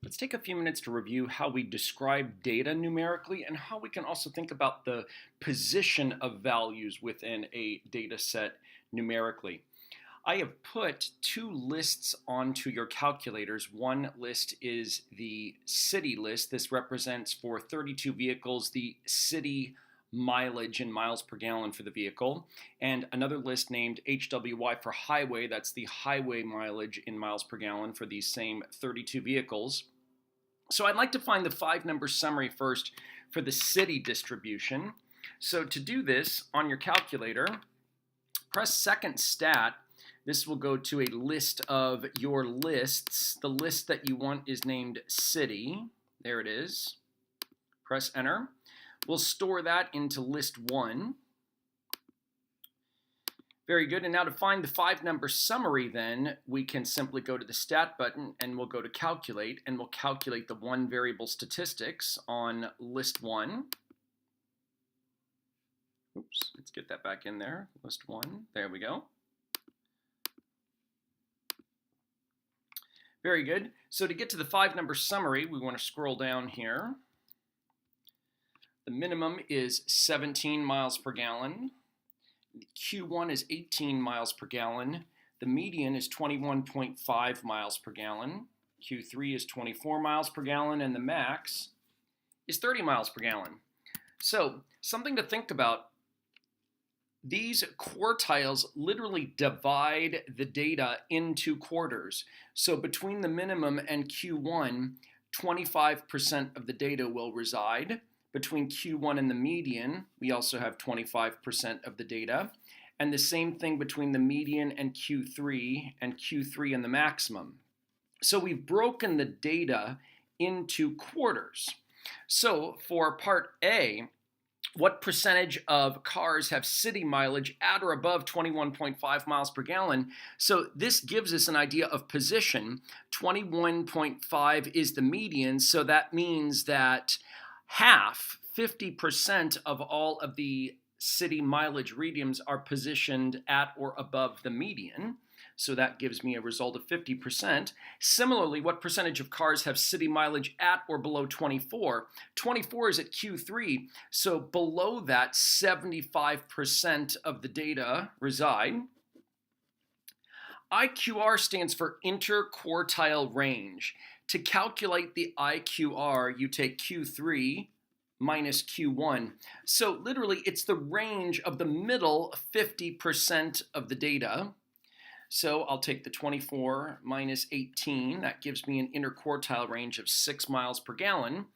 Let's take a few minutes to review how we describe data numerically and how we can also think about the position of values within a data set numerically. I have put two lists onto your calculators. One list is the city list. This represents for 32 vehicles the city mileage in miles per gallon for the vehicle, and another list named HWY for highway. That's the highway mileage in miles per gallon for these same 32 vehicles. So I'd like to find the 5-number summary first for the city distribution. So to do this, on your calculator, press second stat. This will go to a list of your lists. The list that you want is named city. There it is. Press enter. We'll store that into list 1. Very good. And now to find the 5-number summary, then we can simply go to the stat button and we'll go to calculate, and we'll calculate the one variable statistics on list 1. Oops, let's get that back in there. List 1. There we go. Very good. So to get to the 5-number summary, we want to scroll down here. The minimum is 17 miles per gallon. Q1 is 18 miles per gallon. The median is 21.5 miles per gallon. Q3 is 24 miles per gallon, and the max is 30 miles per gallon. So something to think about. These quartiles literally divide the data into quarters. So between the minimum and Q1, 25% of the data will reside. Between Q1 and the median, we also have 25% of the data. And the same thing between the median and Q3 and the maximum. So we've broken the data into quarters. So for part A, what percentage of cars have city mileage at or above 21.5 miles per gallon? So this gives us an idea of position. 21.5 is the median, so that means that half, 50% of all of the city mileage readings are positioned at or above the median. So that gives me a result of 50%. Similarly, what percentage of cars have city mileage at or below 24? 24 is at Q3, so below that, 75% of the data reside. IQR stands for interquartile range. To calculate the IQR, you take Q3 minus Q1. So literally, it's the range of the middle 50% of the data. So I'll take the 24 minus 18. That gives me an interquartile range of 6 miles per gallon.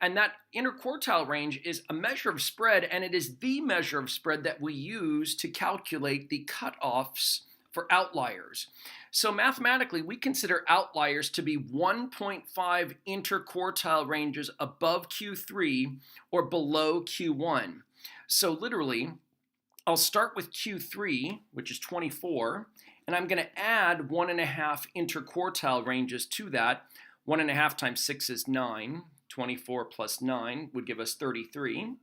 And that interquartile range is a measure of spread, and it is the measure of spread that we use to calculate the cutoffs for outliers. So mathematically, we consider outliers to be 1.5 interquartile ranges above Q3 or below Q1. So literally, I'll start with Q3, which is 24, and I'm going to add 1.5 interquartile ranges to that. 1.5 times 6 is 9. 24 plus 9 would give us 33.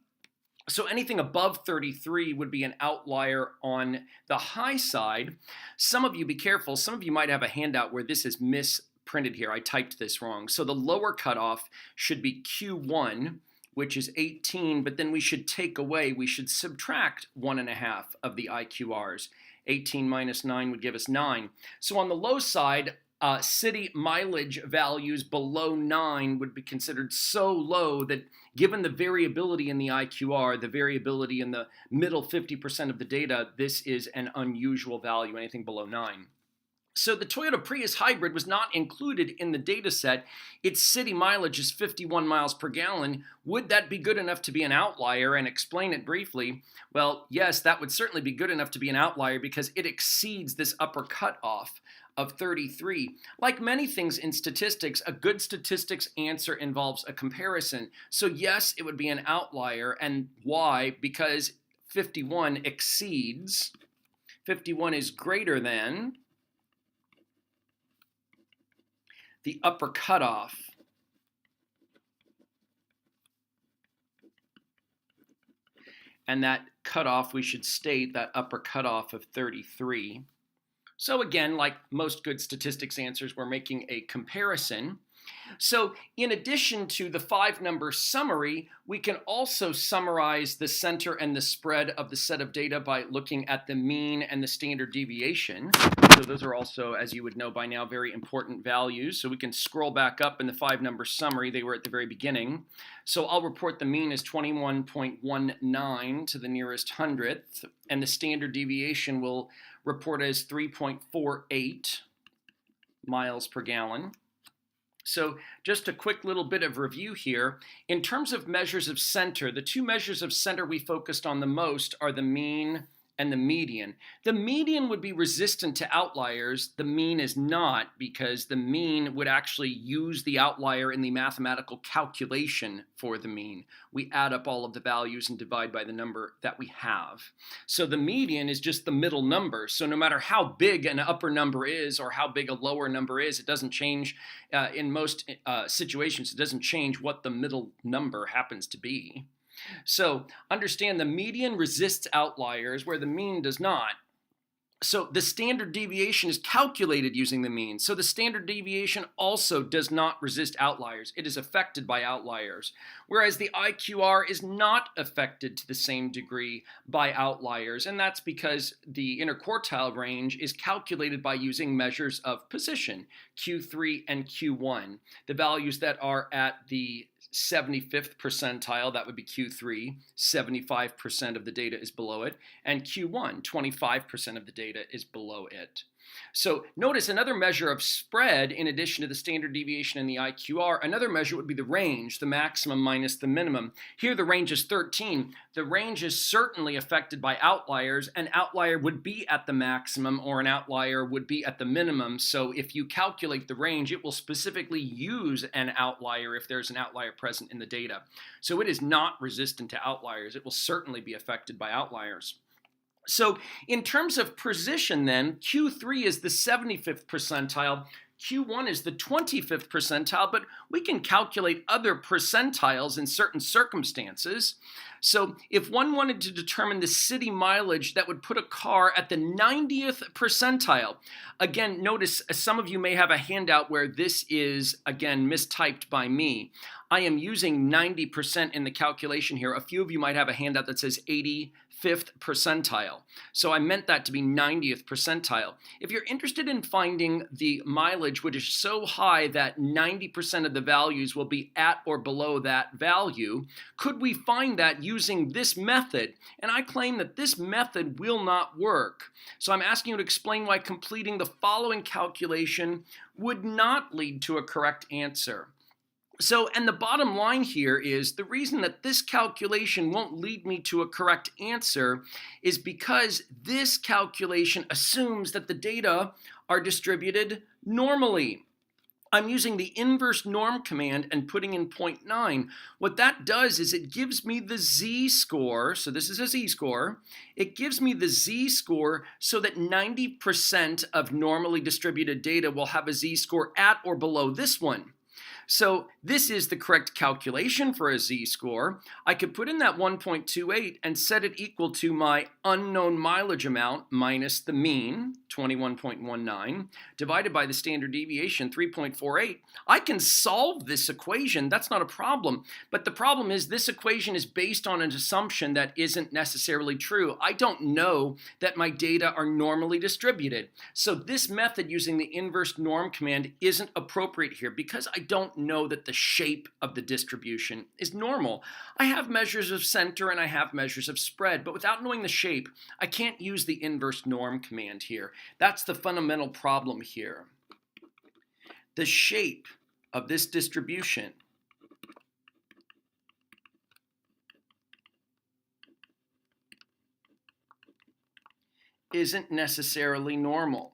So anything above 33 would be an outlier on the high side. Some of you, be careful, some of you might have a handout where this is misprinted here. I typed this wrong. So the lower cutoff should be Q1, which is 18, but then we should subtract 1.5 of the IQRs. 18 minus 9 would give us 9. So on the low side, city mileage values below 9 would be considered so low that given the variability in the IQR, the variability in the middle 50% of the data, this is an unusual value, anything below 9. So the Toyota Prius hybrid was not included in the data set. Its city mileage is 51 miles per gallon. Would that be good enough to be an outlier? And explain it briefly. Well, yes, that would certainly be good enough to be an outlier because it exceeds this upper cutoff of 33. Like many things in statistics, a good statistics answer involves a comparison. So yes, it would be an outlier. And why? Because 51 exceeds, 51 is greater than the upper cutoff. And that cutoff, we should state that upper cutoff of 33. So again, like most good statistics answers, we're making a comparison. So in addition to the 5-number summary, we can also summarize the center and the spread of the set of data by looking at the mean and the standard deviation. So those are also, as you would know by now, very important values. So we can scroll back up in the 5-number summary. They were at the very beginning. So I'll report the mean as 21.19 to the nearest hundredth, and the standard deviation will report as 3.48 miles per gallon. So just a quick little bit of review here. In terms of measures of center, the two measures of center we focused on the most are the mean and the median. The median would be resistant to outliers. The mean is not, because the mean would actually use the outlier in the mathematical calculation for the mean. We add up all of the values and divide by the number that we have. So the median is just the middle number. So no matter how big an upper number is or how big a lower number is, it doesn't change in most situations. It doesn't change what the middle number happens to be. So understand the median resists outliers where the mean does not. So the standard deviation is calculated using the mean. So the standard deviation also does not resist outliers. It is affected by outliers. Whereas the IQR is not affected to the same degree by outliers. And that's because the interquartile range is calculated by using measures of position, Q3 and Q1. The values that are at the 75th percentile, that would be Q3, 75% of the data is below it, and Q1, 25% of the data is below it. So notice another measure of spread, in addition to the standard deviation and the IQR, another measure would be the range, the maximum minus the minimum. Here the range is 13. The range is certainly affected by outliers. An outlier would be at the maximum or an outlier would be at the minimum. So if you calculate the range, it will specifically use an outlier if there's an outlier present in the data. So it is not resistant to outliers. It will certainly be affected by outliers. So in terms of position then, Q3 is the 75th percentile, Q1 is the 25th percentile, but we can calculate other percentiles in certain circumstances. So if one wanted to determine the city mileage, that would put a car at the 90th percentile. Again, notice some of you may have a handout where this is, again, mistyped by me. I am using 90% in the calculation here. A few of you might have a handout that says 85th percentile. So I meant that to be 90th percentile. If you're interested in finding the mileage which is so high that 90% of the values will be at or below that value, could we find that using this method? And I claim that this method will not work. So I'm asking you to explain why completing the following calculation would not lead to a correct answer. So, and the bottom line here is the reason that this calculation won't lead me to a correct answer is because this calculation assumes that the data are distributed normally. I'm using the inverse norm command and putting in 0.9. What that does is it gives me the z-score, so this is a z-score. It gives me the z-score so that 90% of normally distributed data will have a z-score at or below this one. So this is the correct calculation for a z-score. I could put in that 1.28 and set it equal to my unknown mileage amount minus the mean, 21.19, divided by the standard deviation, 3.48. I can solve this equation. That's not a problem. But the problem is this equation is based on an assumption that isn't necessarily true. I don't know that my data are normally distributed. So this method using the inverse norm command isn't appropriate here because I don't know that the shape of the distribution is normal. I have measures of center and I have measures of spread, but without knowing the shape, I can't use the inverse norm command here. That's the fundamental problem here. The shape of this distribution isn't necessarily normal.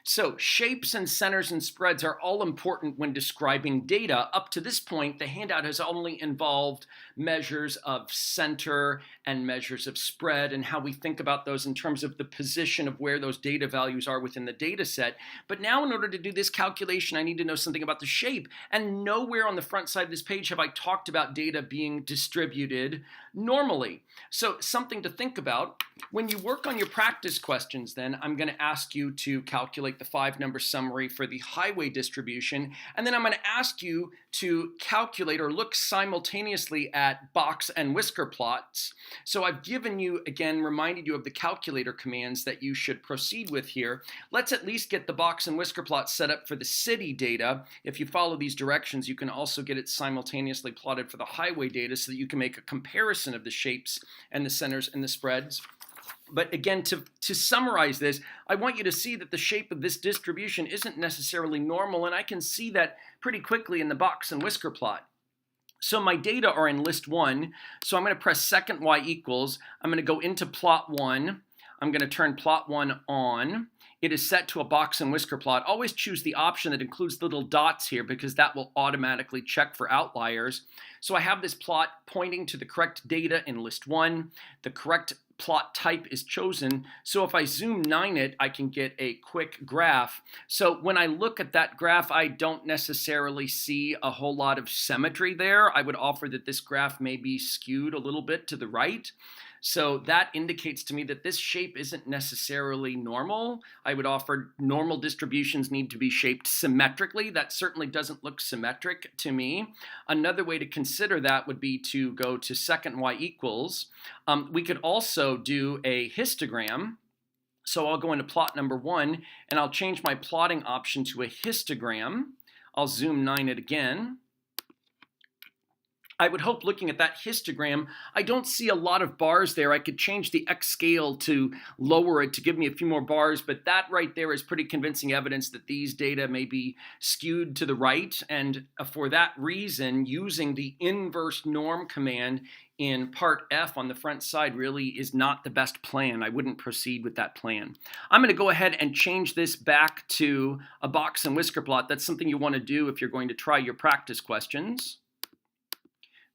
So shapes and centers and spreads are all important when describing data. Up to this point, the handout has only involved measures of center and measures of spread and how we think about those in terms of the position of where those data values are within the data set. But now in order to do this calculation, I need to know something about the shape. And nowhere on the front side of this page have I talked about data being distributed normally. So something to think about. When you work on your practice questions, then I'm going to ask you to calculate the 5-number summary for the highway distribution, and then I'm going to ask you to calculate or look simultaneously at box and whisker plots. So I've given you, again, reminded you of the calculator commands that you should proceed with here. Let's at least get the box and whisker plot set up for the city data. If you follow these directions, you can also get it simultaneously plotted for the highway data so that you can make a comparison of the shapes and the centers and the spreads. But again, to summarize this, I want you to see that the shape of this distribution isn't necessarily normal, and I can see that pretty quickly in the box and whisker plot. So my data are in list 1, so I'm going to press second y equals. I'm going to go into plot 1. I'm going to turn plot 1 on. It is set to a box and whisker plot. Always choose the option that includes little dots here because that will automatically check for outliers. So I have this plot pointing to the correct data in list 1. The correct plot type is chosen. So if I zoom 9 it, I can get a quick graph. So when I look at that graph, I don't necessarily see a whole lot of symmetry there. I would offer that this graph may be skewed a little bit to the right. So that indicates to me that this shape isn't necessarily normal. I would offer normal distributions need to be shaped symmetrically. That certainly doesn't look symmetric to me. Another way to consider that would be to go to second y equals. We could also do a histogram. So I'll go into plot number 1 and I'll change my plotting option to a histogram. I'll zoom 9 it again. I would hope looking at that histogram, I don't see a lot of bars there. I could change the X scale to lower it to give me a few more bars, but that right there is pretty convincing evidence that these data may be skewed to the right. And for that reason, using the inverse norm command in part F on the front side really is not the best plan. I wouldn't proceed with that plan. I'm going to go ahead and change this back to a box and whisker plot. That's something you want to do if you're going to try your practice questions.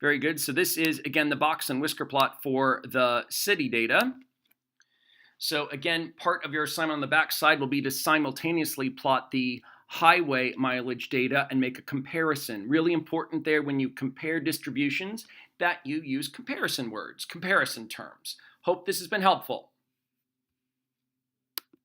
Very good. So this is, again, the box and whisker plot for the city data. So again, part of your assignment on the back side will be to simultaneously plot the highway mileage data and make a comparison. Really important there when you compare distributions that you use comparison words, comparison terms. Hope this has been helpful.